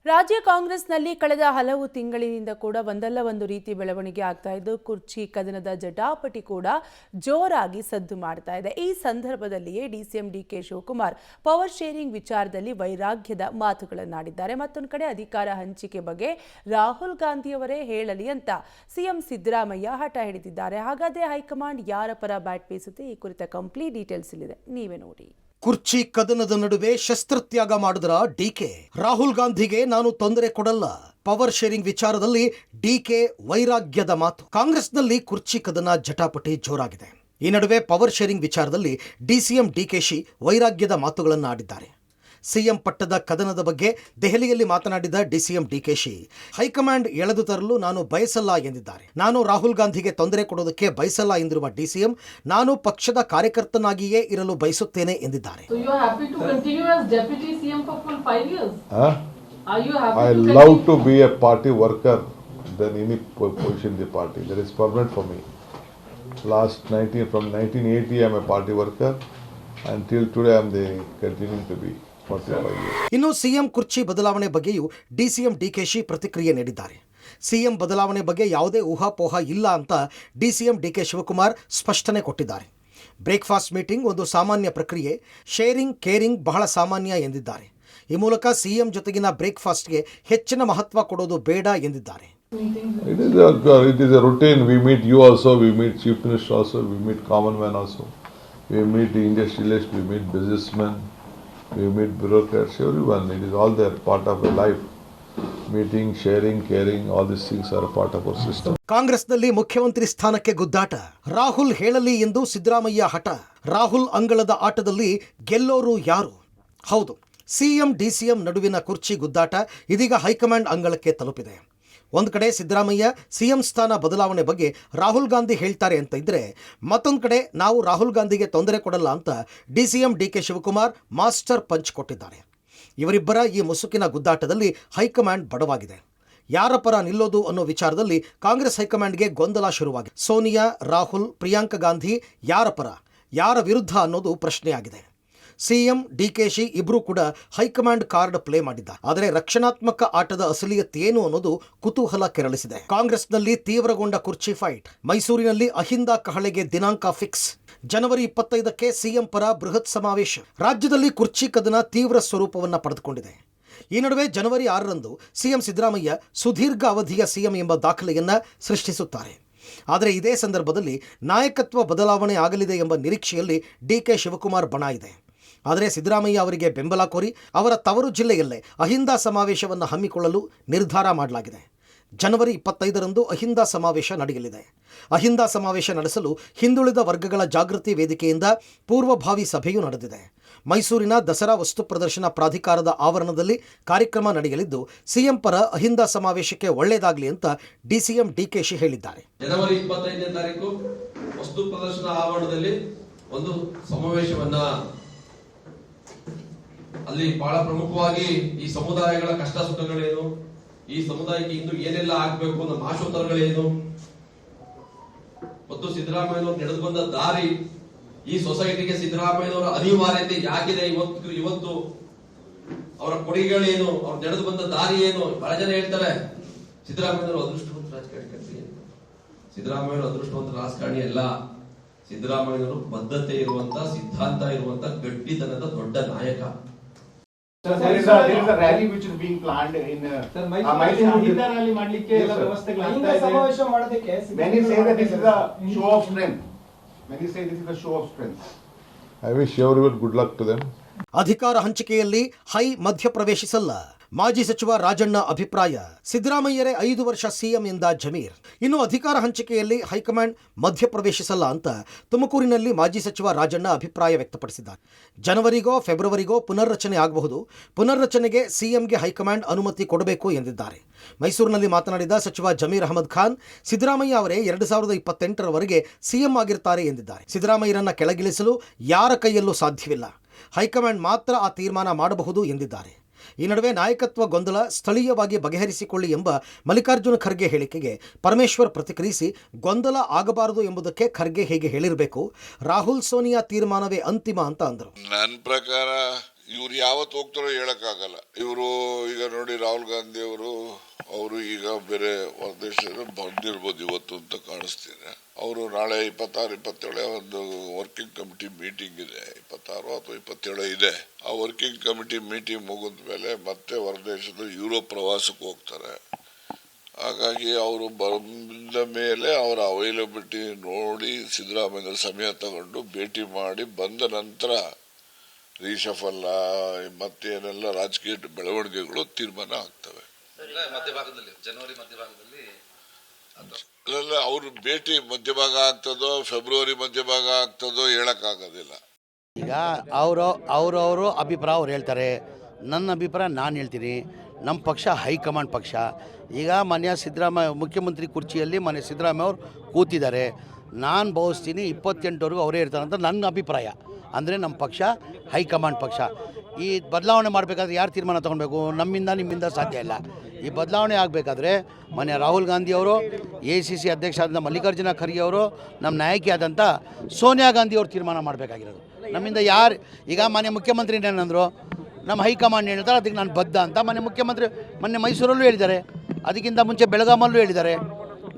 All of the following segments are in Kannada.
ರಾಜ್ಯ ಕಾಂಗ್ರೆಸ್ನಲ್ಲಿ ಕಳೆದ ಹಲವು ತಿಂಗಳಿನಿಂದ ಕೂಡ ಒಂದಲ್ಲ ಒಂದು ರೀತಿ ಬೆಳವಣಿಗೆ ಆಗ್ತಾ ಇದ್ದು ಕುರ್ಚಿ ಕದನದ ಜಟಾಪಟಿ ಕೂಡ ಜೋರಾಗಿ ಸದ್ದು ಮಾಡ್ತಾ ಇದೆ. ಈ ಸಂದರ್ಭದಲ್ಲಿಯೇ DCM DK Shivakumar power sharing ವಿಚಾರದಲ್ಲಿ ವೈರಾಗ್ಯದ ಮಾತುಗಳನ್ನಾಡಿದ್ದಾರೆ. ಮತ್ತೊಂದು ಕಡೆ ಅಧಿಕಾರ ಹಂಚಿಕೆ ಬಗ್ಗೆ ರಾಹುಲ್ ಗಾಂಧಿಯವರೇ ಹೇಳಲಿ ಅಂತ ಸಿಎಂ ಸಿದ್ದರಾಮಯ್ಯ ಹಠ ಹಿಡಿದಿದ್ದಾರೆ. ಹಾಗಾದ್ರೆ ಹೈಕಮಾಂಡ್ ಯಾರ ಪರ ಬ್ಯಾಟ್ ಬೀಸುತ್ತೆ? ಈ ಕುರಿತ ಕಂಪ್ಲೀಟ್ ಡೀಟೇಲ್ಸ್ ಇಲ್ಲಿದೆ, ನೀವೇ ನೋಡಿ. ಕುರ್ಚಿ ಕದನದ ನಡುವೆ ಶಸ್ತ್ರತ್ಯಾಗ ಮಾಡಿದ್ರ ಡಿಕೆ. ರಾಹುಲ್ ಗಾಂಧಿಗೆ ನಾನು ತೊಂದರೆ ಕೊಡಲ್ಲ. ಪವರ್ ಶೇರಿಂಗ್ ವಿಚಾರದಲ್ಲಿ ಡಿಕೆ ವೈರಾಗ್ಯದ ಮಾತು. ಕಾಂಗ್ರೆಸ್ನಲ್ಲಿ ಕುರ್ಚಿ ಕದನ ಜಟಾಪಟಿ ಜೋರಾಗಿದೆ. ಈ ನಡುವೆ ಪವರ್ ಶೇರಿಂಗ್ ವಿಚಾರದಲ್ಲಿ ಡಿಸಿಎಂ ಡಿಕೆಶಿ ವೈರಾಗ್ಯದ ಮಾತುಗಳನ್ನು ಆಡಿದ್ದಾರೆ. ಸಿಎಂ ಪಟ್ಟದ ಕದನದ ಬಗ್ಗೆ ದೆಹಲಿಯಲ್ಲಿ ಮಾತನಾಡಿದ ಡಿಸಿಎಂ ಡಿಕೆಶಿ ಹೈಕಮಾಂಡ್ ಎಳೆದು ತರಲು ನಾನು ಬಯಸಲ್ಲ ಎಂದಿದ್ದಾರೆ. ನಾನು ರಾಹುಲ್ ಗಾಂಧಿಗೆ ತೊಂದರೆ ಕೊಡೋದಕ್ಕೆ ಬಯಸಲ್ಲ ಎಂದಿರುವ ಡಿಸಿಎಂ ನಾನು ಪಕ್ಷದ ಕಾರ್ಯಕರ್ತನಾಗಿಯೇ ಇರಲು ಬಯಸುತ್ತೇನೆ ಎಂದಿದ್ದಾರೆ. I love to be a party worker than any position in the party. That is permanent for me. From 1980 I am a party worker. Until today I am continuing to be. ಇನ್ನು ಸಿಎಂ ಕುರ್ಚಿ ಬದಲಾವಣೆ ಬಗ್ಗೆಯೂ ಡಿಸಿಎಂ ಡಿಕೆಶಿ ಪ್ರತಿಕ್ರಿಯೆ ನೀಡಿದ್ದಾರೆ. ಸಿಎಂ ಬದಲಾವಣೆ ಬಗ್ಗೆ ಯಾವುದೇ ಊಹಾಪೋಹ ಇಲ್ಲ ಅಂತ ಡಿಸಿಎಂ ಡಿಕೆ ಶಿವಕುಮಾರ್ ಸ್ಪಷ್ಟನೆ ಕೊಟ್ಟಿದ್ದಾರೆ. ಬ್ರೇಕ್ಫಾಸ್ಟ್ ಮೀಟಿಂಗ್ ಒಂದು ಸಾಮಾನ್ಯ ಪ್ರಕ್ರಿಯೆ, ಶೇರಿಂಗ್ ಕೇರಿಂಗ್ ಬಹಳ ಸಾಮಾನ್ಯ ಎಂದಿದ್ದಾರೆ. ಈ ಮೂಲಕ ಸಿಎಂ ಜೊತೆಗಿನ ಬ್ರೇಕ್ಫಾಸ್ಟ್ಗೆ ಹೆಚ್ಚಿನ ಮಹತ್ವ ಕೊಡೋದು ಬೇಡ ಎಂದಿದ್ದಾರೆ. It is a routine. We meet you also, we meet chief minister also, we meet common man also, we meet the industrialists, we meet businessmen, we meet bureaucrats, everyone. It is all their part of their life. Meeting, sharing, caring, all these things are a part of our system. ಕಾಂಗ್ರೆಸ್ನಲ್ಲಿ ಮುಖ್ಯಮಂತ್ರಿ ಸ್ಥಾನಕ್ಕೆ ಗುದ್ದಾಟ. ರಾಹುಲ್ ಹೇಳಲಿ ಎಂದು ಸಿದ್ದರಾಮಯ್ಯ ಹಠ. ರಾಹುಲ್ ಅಂಗಳದ ಆಟದಲ್ಲಿ ಗೆಲ್ಲೋರು ಯಾರು? ಹೌದು, ಸಿಎಂ ಡಿಸಿಎಂ ನಡುವಿನ ಕುರ್ಚಿ ಗುದ್ದಾಟ ಇದೀಗ ಹೈಕಮಾಂಡ್ ಅಂಗಳಕ್ಕೆ ತಲುಪಿದೆ. ಒಂದು ಕಡೆ ಸಿದ್ದರಾಮಯ್ಯ ಸಿಎಂ ಸ್ಥಾನ ಬದಲಾವಣೆ ಬಗ್ಗೆ ರಾಹುಲ್ ಗಾಂಧಿ ಹೇಳ್ತಾರೆ ಅಂತ ಇದ್ರೆ, ಮತ್ತೊಂದು ಕಡೆ ನಾವು ರಾಹುಲ್ ಗಾಂಧಿಗೆ ತೊಂದರೆ ಕೊಡಲ್ಲ ಅಂತ DCM DK Shivakumar master punch ಕೊಟ್ಟಿದ್ದಾರೆ. ಇವರಿಬ್ಬರ ಈ ಮುಸುಕಿನ ಗುದ್ದಾಟದಲ್ಲಿ ಹೈಕಮಾಂಡ್ ಬಡವಾಗಿದೆ. ಯಾರ ಪರ ನಿಲ್ಲೋದು ಅನ್ನೋ ವಿಚಾರದಲ್ಲಿ ಕಾಂಗ್ರೆಸ್ ಹೈಕಮಾಂಡ್ಗೆ ಗೊಂದಲ ಶುರುವಾಗಿದೆ. ಸೋನಿಯಾ, ರಾಹುಲ್, ಪ್ರಿಯಾಂಕಾ ಗಾಂಧಿ ಯಾರ ಪರ, ಯಾರ ವಿರುದ್ಧ ಅನ್ನೋದು ಪ್ರಶ್ನೆಯಾಗಿದೆ. ಸಿಎಂ ಡಿಕೆಶಿ ಇಬ್ರು ಕೂಡ ಹೈಕಮಾಂಡ್ ಕಾರ್ಡ್ ಪ್ಲೇ ಮಾಡಿದ್ದಾರೆ. ಆದರೆ ರಕ್ಷಣಾತ್ಮಕ ಆಟದ ಅಸಲಿಯತ್ತೇನು ಅನ್ನೋದು ಕುತೂಹಲ ಕೆರಳಿಸಿದೆ. ಕಾಂಗ್ರೆಸ್ನಲ್ಲಿ ತೀವ್ರಗೊಂಡ ಕುರ್ಚಿ ಫೈಟ್. ಮೈಸೂರಿನಲ್ಲಿ ಅಹಿಂದ ಕಹಳೆಗೆ ದಿನಾಂಕ ಫಿಕ್ಸ್. ಜನವರಿ 25ಕ್ಕೆ ಸಿಎಂ ಪರ ಬೃಹತ್ ಸಮಾವೇಶ. ರಾಜ್ಯದಲ್ಲಿ ಕುರ್ಚಿ ಕದನ ತೀವ್ರ ಸ್ವರೂಪವನ್ನು ಪಡೆದುಕೊಂಡಿದೆ. ಈ ನಡುವೆ ಜನವರಿ 6ರಂದು ಸಿಎಂ ಸಿದ್ದರಾಮಯ್ಯ ಸುದೀರ್ಘ ಅವಧಿಯ ಸಿಎಂ ಎಂಬ ದಾಖಲೆಯನ್ನ ಸೃಷ್ಟಿಸುತ್ತಾರೆ. ಆದರೆ ಇದೇ ಸಂದರ್ಭದಲ್ಲಿ ನಾಯಕತ್ವ ಬದಲಾವಣೆ ಆಗಲಿದೆ ಎಂಬ ನಿರೀಕ್ಷೆಯಲ್ಲಿ ಡಿಕೆ ಶಿವಕುಮಾರ್ ಬಣ ಇದೆ. ಆದರೆ ಸಿದ್ದರಾಮಯ್ಯ ಅವರಿಗೆ ಬೆಂಬಲ ಕೋರಿ ಅವರ ತವರು ಜಿಲ್ಲೆಯಲ್ಲೇ ಅಹಿಂದ ಸಮಾವೇಶವನ್ನು ಹಮ್ಮಿಕೊಳ್ಳಲು ನಿರ್ಧಾರ ಮಾಡಲಾಗಿದೆ. ಜನವರಿ 25ರಂದು ಅಹಿಂದ ಸಮಾವೇಶ ನಡೆಯಲಿದೆ. ಅಹಿಂದ ಸಮಾವೇಶ ನಡೆಸಲು ಹಿಂದುಳಿದ ವರ್ಗಗಳ ಜಾಗೃತಿ ವೇದಿಕೆಯಿಂದ ಪೂರ್ವಭಾವಿ ಸಭೆಯೂ ನಡೆದಿದೆ. ಮೈಸೂರಿನ ದಸರಾ ವಸ್ತು ಪ್ರದರ್ಶನ ಪ್ರಾಧಿಕಾರದ ಆವರಣದಲ್ಲಿ ಕಾರ್ಯಕ್ರಮ ನಡೆಯಲಿದ್ದು, ಸಿಎಂ ಪರ ಅಹಿಂದ ಸಮಾವೇಶಕ್ಕೆ ಒಳ್ಳೆಯದಾಗಲಿ ಅಂತ ಡಿಸಿಎಂ ಡಿಕೆಶಿ ಹೇಳಿದ್ದಾರೆ. ಜನವರಿ 25ನೇ ತಾರೀಕು ವಸ್ತು ಪ್ರದರ್ಶನ ಆವರಣದಲ್ಲಿ ಒಂದು ಸಮಾವೇಶವನ್ನ, ಅಲ್ಲಿ ಬಹಳ ಪ್ರಮುಖವಾಗಿ ಈ ಸಮುದಾಯಗಳ ಕಷ್ಟ ಸುಖಗಳೇನು, ಈ ಸಮುದಾಯಕ್ಕೆ ಇಂದು ಏನೆಲ್ಲ ಆಗ್ಬೇಕು, ನಮ್ಮ ಆಶೋತ್ತರಗಳೇನು ಮತ್ತು ಸಿದ್ದರಾಮಯ್ಯನವರು ನಡೆದು ಬಂದ ದಾರಿ, ಈ ಸೊಸೈಟಿಗೆ ಸಿದ್ದರಾಮಯ್ಯನವರ ಅನಿವಾರ್ಯತೆ ಯಾಕಿದೆ, ಇವತ್ತು ಅವರ ಕೊಡುಗೆಗಳೇನು, ಅವ್ರು ನಡೆದು ಬಂದ ದಾರಿ ಏನು. ಬಹಳ ಜನ ಹೇಳ್ತಾರೆ ಸಿದ್ದರಾಮಯ್ಯನವರು ಅದೃಷ್ಟವಂತ ರಾಜಕಾರಣಿ. ಸಿದ್ದರಾಮಯ್ಯನವರು ಅದೃಷ್ಟವಂತ ರಾಜಕಾರಣಿ ಅಲ್ಲ. ಸಿದ್ದರಾಮಯ್ಯನವರು ಬದ್ಧತೆ ಇರುವಂತ, ಸಿದ್ಧಾಂತ ಇರುವಂತ, ಗಟ್ಟಿತನದ ದೊಡ್ಡ ನಾಯಕ. Sir, there is a rally which is being planned in Mysore rally ಮಾಡಲಿಕ್ಕೆ ಎಲ್ಲ ವ್ಯವಸ್ಥೆಗಳಾಗ್ತಾ ಇದೆ. Many say that this is a show of strength. Many say this is a show of strength. I wish everyone good luck to them. ಅಧಿಕಾರ ಹಂಚಿಕೆಯಲ್ಲಿ ಹೈ ಮಧ್ಯಪ್ರವೇಶಿಸಲ್ಲ. ಮಾಜಿ ಸಚಿವ ರಾಜಣ್ಣ ಅಭಿಪ್ರಾಯ. ಸಿದ್ದರಾಮಯ್ಯರೇ 5 ವರ್ಷ ಸಿಎಂ ಎಂದ ಜಮೀರ್. ಇನ್ನು ಅಧಿಕಾರ ಹಂಚಿಕೆಯಲ್ಲಿ ಹೈಕಮಾಂಡ್ ಮಧ್ಯಪ್ರವೇಶಿಸಲ್ಲ ಅಂತ ತುಮಕೂರಿನಲ್ಲಿ ಮಾಜಿ ಸಚಿವ ರಾಜಣ್ಣ ಅಭಿಪ್ರಾಯ ವ್ಯಕ್ತಪಡಿಸಿದ್ದಾರೆ. ಜನವರಿಗೋ ಫೆಬ್ರವರಿಗೋ ಪುನರ್ರಚನೆ ಆಗಬಹುದು. ಪುನರ್ರಚನೆಗೆ ಸಿಎಂಗೆ ಹೈಕಮಾಂಡ್ ಅನುಮತಿ ಕೊಡಬೇಕು ಎಂದಿದ್ದಾರೆ. ಮೈಸೂರಿನಲ್ಲಿ ಮಾತನಾಡಿದ ಸಚಿವ ಜಮೀರ್ ಅಹಮದ್ ಖಾನ್, ಸಿದ್ದರಾಮಯ್ಯ ಅವರೇ 2028ರವರೆಗೆ ಸಿಎಂ ಆಗಿರ್ತಾರೆ ಎಂದಿದ್ದಾರೆ. ಸಿದ್ದರಾಮಯ್ಯರನ್ನ ಕೆಳಗಿಳಿಸಲು ಯಾರ ಕೈಯಲ್ಲೂ ಸಾಧ್ಯವಿಲ್ಲ. ಹೈಕಮಾಂಡ್ ಮಾತ್ರ ಆ ತೀರ್ಮಾನ ಮಾಡಬಹುದು ಎಂದಿದ್ದಾರೆ. ಈ ನಡುವೆ ನಾಯಕತ್ವ ಗೊಂದಲ ಸ್ಥಳೀಯವಾಗಿ ಬಗೆಹರಿಸಿಕೊಳ್ಳಿ ಎಂಬ ಮಲ್ಲಿಕಾರ್ಜುನ ಖರ್ಗೆ ಹೇಳಿಕೆಗೆ ಪರಮೇಶ್ವರ್ ಪ್ರತಿಕ್ರಿಯಿಸಿ, ಗೊಂದಲ ಆಗಬಾರದು ಎಂಬುದಕ್ಕೆ ಖರ್ಗೆ ಹೇಗೆ ಹೇಳಿರಬೇಕು, ರಾಹುಲ್ ಸೋನಿಯಾ ತೀರ್ಮಾನವೇ ಅಂತಿಮ ಅಂತ ಅಂದರು. ನನ್ನ ಪ್ರಕಾರ ಇವ್ರು ಯಾವತ್ತು ಹೋಗ್ತಾರೋ ಹೇಳಕ್ಕಾಗಲ್ಲ. ಇವರು ಈಗ ನೋಡಿ ರಾಹುಲ್ ಗಾಂಧಿ ಅವರು ಈಗ ಬೇರೆ ಹೊರದೇಶದಲ್ಲಿ ಬಂದಿರ್ಬೋದು ಇವತ್ತು ಅಂತ ಕಾಣಿಸ್ತಿದೆ. ಅವರು ನಾಳೆ 26, 27 ಒಂದು ವರ್ಕಿಂಗ್ ಕಮಿಟಿ ಮೀಟಿಂಗ್ ಇದೆ, 26 ಅಥವಾ 27 ಇದೆ. ಆ ವರ್ಕಿಂಗ್ ಕಮಿಟಿ ಮೀಟಿಂಗ್ ಮುಗಿದ ಮೇಲೆ ಮತ್ತೆ ಹೊರದೇಶದ ಯುರೋಪ್ ಪ್ರವಾಸಕ್ಕೆ ಹೋಗ್ತಾರೆ. ಹಾಗಾಗಿ ಅವರು ಬಂದ ಮೇಲೆ ಅವರ ಅವೈಲಬಿಲಿಟಿ ನೋಡಿ ಸಿದ್ದರಾಮಯ್ಯ ಸಮಯ ತಗೊಂಡು ಭೇಟಿ ಮಾಡಿ ಬಂದ ನಂತರ ರೀಶಫಲ್ ಮತ್ತೇನೆಲ್ಲ ರಾಜಕೀಯ ಬೆಳವಣಿಗೆಗಳು ತೀರ್ಮಾನ ಆಗ್ತವೆ. ಜನವರಿ ಮಧ್ಯಭಾಗದಲ್ಲಿ ಅಲ್ಲ, ಅವ್ರ ಭೇಟಿ ಮಧ್ಯಭಾಗ ಆಗ್ತದೋ ಫೆಬ್ರವರಿ ಮಧ್ಯಭಾಗ ಆಗ್ತದೋ ಹೇಳಕ್ಕಾಗೋದಿಲ್ಲ. ಈಗ ಅವರು ಅಭಿಪ್ರಾಯ ಅವ್ರು ಹೇಳ್ತಾರೆ, ನನ್ನ ಅಭಿಪ್ರಾಯ ನಾನು ಹೇಳ್ತೀನಿ. ನಮ್ಮ ಪಕ್ಷ ಹೈಕಮಾಂಡ್ ಪಕ್ಷ. ಈಗ ಮಾನ್ಯ ಸಿದ್ದರಾಮಯ್ಯ ಮುಖ್ಯಮಂತ್ರಿ ಕುರ್ಚಿಯಲ್ಲಿ ಮಾನ್ಯ ಸಿದ್ದರಾಮಯ್ಯ ಅವರು ಕೂತಿದ್ದಾರೆ. ನಾನು ಭಾವಿಸ್ತೀನಿ 28ವರೆಗೂ ಅವರೇ ಇರ್ತಾರೆ ಅಂತ ನನ್ನ ಅಭಿಪ್ರಾಯ. ಅಂದರೆ ನಮ್ಮ ಪಕ್ಷ ಹೈಕಮಾಂಡ್ ಪಕ್ಷ. ಈ ಬದಲಾವಣೆ ಮಾಡಬೇಕಾದ್ರೆ ಯಾರು ತೀರ್ಮಾನ ತೊಗೊಳ್ಬೇಕು? ನಿಮ್ಮಿಂದ ಸಾಧ್ಯ ಇಲ್ಲ. ಈ ಬದಲಾವಣೆ ಆಗಬೇಕಾದ್ರೆ ಮಾನ್ಯ ರಾಹುಲ್ ಗಾಂಧಿ ಅವರು, ACC ಅಧ್ಯಕ್ಷ ಆದ ಮಲ್ಲಿಕಾರ್ಜುನ ಖರ್ಗೆ ಅವರು, ನಮ್ಮ ನಾಯಕಿಯಾದಂಥ ಸೋನಿಯಾ ಗಾಂಧಿ ಅವರು ತೀರ್ಮಾನ ಮಾಡಬೇಕಾಗಿರೋದು. ನಮ್ಮಿಂದ ಯಾರು? ಈಗ ಮಾನ್ಯ ಮುಖ್ಯಮಂತ್ರಿ ಏನಂದರು, ನಮ್ಮ ಹೈಕಮಾಂಡ್ ಹೇಳ್ತಾರೆ ಅದಕ್ಕೆ ನಾನು ಬದ್ಧ ಅಂತ. ಮುಖ್ಯಮಂತ್ರಿ ಮೊನ್ನೆ ಮೈಸೂರಲ್ಲೂ ಹೇಳಿದ್ದಾರೆ, ಅದಕ್ಕಿಂತ ಮುಂಚೆ ಬೆಳಗಾಮಲ್ಲೂ ಹೇಳಿದ್ದಾರೆ,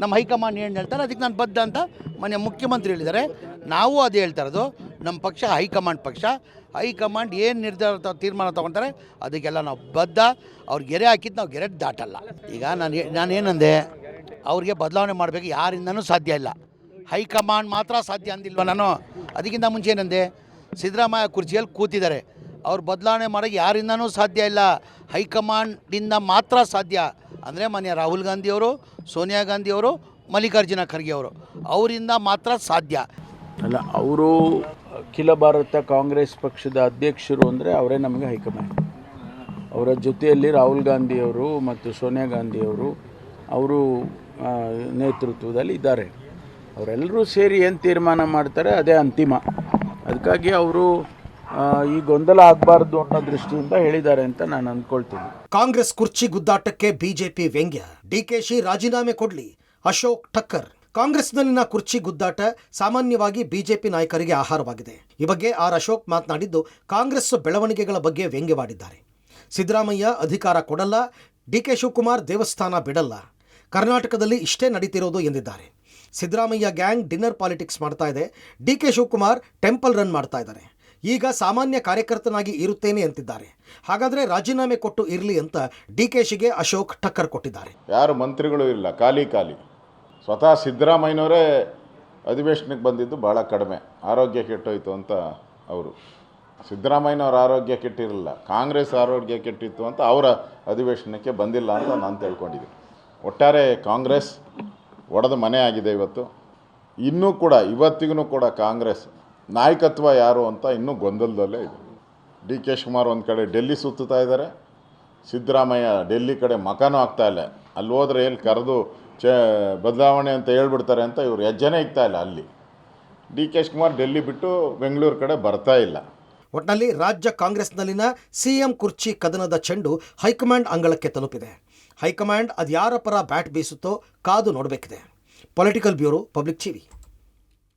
ನಮ್ಮ ಹೈಕಮಾಂಡ್ ಏನು ಹೇಳ್ತಾರೆ ಅದಕ್ಕೆ ನಾನು ಬದ್ಧ ಅಂತ ಮಾನ್ಯ ಮುಖ್ಯಮಂತ್ರಿ ಹೇಳಿದ್ದಾರೆ. ನಾವು ಅದೇ ಹೇಳ್ತಾ ಇರೋದು, ನಮ್ಮ ಪಕ್ಷ ಹೈಕಮಾಂಡ್ ಪಕ್ಷ. ಹೈಕಮಾಂಡ್ ಏನು ನಿರ್ಧಾರ ತೀರ್ಮಾನ ತೊಗೊಳ್ತಾರೆ ಅದಕ್ಕೆಲ್ಲ ನಾವು ಬದ್ಧ. ಅವ್ರಿಗೆ ಗೆರೆ ಹಾಕಿದ್ದು ನಾವು ಗೆರೆ ದಾಟಲ್ಲ. ಈಗ ನಾನೇನಂದೆ, ಅವ್ರಿಗೆ ಬದಲಾವಣೆ ಮಾಡಬೇಕು, ಯಾರಿಂದನೂ ಸಾಧ್ಯ ಇಲ್ಲ, ಹೈಕಮಾಂಡ್ ಮಾತ್ರ ಸಾಧ್ಯ ಅಂದಿಲ್ವ ನಾನು? ಅದಕ್ಕಿಂತ ಮುಂಚೆ ಏನಂದೆ, ಸಿದ್ದರಾಮಯ್ಯ ಕುರ್ಚಿಯಲ್ಲಿ ಕೂತಿದ್ದಾರೆ, ಅವ್ರು ಬದಲಾವಣೆ ಮಾಡೋಕ್ಕೆ ಯಾರಿಂದನೂ ಸಾಧ್ಯ ಇಲ್ಲ, ಹೈಕಮಾಂಡಿಂದ ಮಾತ್ರ ಸಾಧ್ಯ. ಅಂದರೆ ಮಾನ್ಯ ರಾಹುಲ್ ಗಾಂಧಿಯವರು, ಸೋನಿಯಾ ಗಾಂಧಿಯವರು, ಮಲ್ಲಿಕಾರ್ಜುನ ಖರ್ಗೆ ಅವರು, ಅವರಿಂದ ಮಾತ್ರ ಸಾಧ್ಯ. ಅಲ್ಲ, ಅವರು ಅಖಿಲ ಭಾರತ ಕಾಂಗ್ರೆಸ್ ಪಕ್ಷದ ಅಧ್ಯಕ್ಷರು ಅಂದರೆ ಅವರೇ ನಮಗೆ ಹೈಕಮಾಂಡ್. ಅವರ ಜೊತೆಯಲ್ಲಿ ರಾಹುಲ್ ಗಾಂಧಿಯವರು ಮತ್ತು ಸೋನಿಯಾ ಗಾಂಧಿಯವರು ಅವರು ನೇತೃತ್ವದಲ್ಲಿ ಇದ್ದಾರೆ. ಅವರೆಲ್ಲರೂ ಸೇರಿ ಏನು ತೀರ್ಮಾನ ಮಾಡ್ತಾರೆ ಅದೇ ಅಂತಿಮ. ಅದಕ್ಕಾಗಿ ಅವರು ಈ ಗೊಂದಲ ಆಗಬಾರ್ದು ಅನ್ನೋ ದೃಷ್ಟಿಯಿಂದ ಹೇಳಿದ್ದಾರೆ ಅಂತ ನಾನು ಅಂದ್ಕೊಳ್ತೀನಿ. ಕಾಂಗ್ರೆಸ್ ಕುರ್ಚಿ ಗುದ್ದಾಟಕ್ಕೆ ಬಿಜೆಪಿ ವ್ಯಂಗ್ಯ. ಡಿಕೆಶಿ ರಾಜೀನಾಮೆ ಕೊಡ್ಲಿ, ಅಶೋಕ್ ಠಕ್ಕರ್. ಕಾಂಗ್ರೆಸ್ನಲ್ಲಿನ ಕುರ್ಚಿ ಗುದ್ದಾಟ ಸಾಮಾನ್ಯವಾಗಿ ಬಿಜೆಪಿ ನಾಯಕರಿಗೆ ಆಹಾರವಾಗಿದೆ. ಈ ಬಗ್ಗೆ ಅಶೋಕ್ ಮಾತನಾಡಿದ್ದು ಕಾಂಗ್ರೆಸ್ ಬೆಳವಣಿಗೆಗಳ ಬಗ್ಗೆ ವ್ಯಂಗ್ಯವಾಡಿದ್ದಾರೆ. ಸಿದ್ದರಾಮಯ್ಯ ಅಧಿಕಾರ ಕೊಡಲ್ಲ, ಡಿಕೆ ಶಿವಕುಮಾರ್ ದೇವಸ್ಥಾನ ಬಿಡಲ್ಲ, ಕರ್ನಾಟಕದಲ್ಲಿ ಇಷ್ಟೇ ನಡೀತಿರೋದು ಎಂದಿದ್ದಾರೆ. ಸಿದ್ದರಾಮಯ್ಯ ಗ್ಯಾಂಗ್ ಡಿನ್ನರ್ ಪಾಲಿಟಿಕ್ಸ್ ಮಾಡ್ತಾ ಇದೆ, ಡಿಕೆ ಶಿವಕುಮಾರ್ ಟೆಂಪಲ್ ರನ್ ಮಾಡ್ತಾ ಇದ್ದಾರೆ. ಈಗ ಸಾಮಾನ್ಯ ಕಾರ್ಯಕರ್ತನಾಗಿ ಇರುತ್ತೇನೆ ಅಂತಿದ್ದಾರೆ. ಹಾಗಾದರೆ ರಾಜೀನಾಮೆ ಕೊಟ್ಟು ಇರಲಿ ಅಂತ ಡಿಕೆಶಿಗೆ ಅಶೋಕ್ ಟಕ್ಕರ್ ಕೊಟ್ಟಿದ್ದಾರೆ. ಯಾರು ಮಂತ್ರಿಗಳು ಇಲ್ಲ, ಖಾಲಿ. ಸ್ವತಃ ಸಿದ್ದರಾಮಯ್ಯನವರೇ ಅಧಿವೇಶನಕ್ಕೆ ಬಂದಿದ್ದು ಭಾಳ ಕಡಿಮೆ, ಆರೋಗ್ಯ ಕೆಟ್ಟೋಯ್ತು ಅಂತ ಅವರು. ಸಿದ್ದರಾಮಯ್ಯನವ್ರ ಆರೋಗ್ಯ ಕೆಟ್ಟಿರಲಿಲ್ಲ, ಕಾಂಗ್ರೆಸ್ ಆರೋಗ್ಯ ಕೆಟ್ಟಿತ್ತು ಅಂತ ಅವರ ಅಧಿವೇಶನಕ್ಕೆ ಬಂದಿಲ್ಲ ಅಂತ ನಾನು ತಿಳ್ಕೊಂಡಿದ್ದೀನಿ. ಒಟ್ಟಾರೆ ಕಾಂಗ್ರೆಸ್ ಒಡೆದ ಮನೆ ಆಗಿದೆ ಇವತ್ತು. ಇನ್ನೂ ಕೂಡ ಇವತ್ತಿಗೂ ಕೂಡ ಕಾಂಗ್ರೆಸ್ ನಾಯಕತ್ವ ಯಾರು ಅಂತ ಇನ್ನೂ ಗೊಂದಲದಲ್ಲೇ ಇದೆ. ಡಿ ಕೆ ಶಿವಕುಮಾರ್ ಒಂದು ಕಡೆ ಡೆಲ್ಲಿ ಸುತ್ತುತ್ತಾ ಇದ್ದಾರೆ, ಸಿದ್ದರಾಮಯ್ಯ ಡೆಲ್ಲಿ ಕಡೆ ಮಕಾನೂ ಆಗ್ತಾ ಇಲ್ಲ. ಅಲ್ಲಿ ಹೋದರೆ ಎಲ್ಲಿ ಕರೆದು ಬದಲಾವಣೆ ಅಂತ ಹೇಳ್ಬಿಡ್ತಾರೆ ಅಂತ ಇವರು ಹೆಜ್ಜೆನೇ ಇಕ್ತಾ ಇಲ್ಲ. ಅಲ್ಲಿ ಡಿ ಕೆ ಶಿವಕುಮಾರ್ ಡೆಲ್ಲಿ ಬಿಟ್ಟು ಬೆಂಗಳೂರು ಕಡೆ ಬರ್ತಾ ಇಲ್ಲ. ಒಟ್ನಲ್ಲಿ ರಾಜ್ಯ ಕಾಂಗ್ರೆಸ್ನಲ್ಲಿನ ಸಿಎಂ ಕುರ್ಚಿ ಕದನದ ಚೆಂಡು ಹೈಕಮಾಂಡ್ ಅಂಗಳಕ್ಕೆ ತಲುಪಿದೆ. ಹೈಕಮಾಂಡ್ ಅದ್ಯಾರ ಪರ ಬ್ಯಾಟ್ ಬೀಸುತ್ತೋ ಕಾದು ನೋಡಬೇಕಿದೆ. Political bureau, public TV.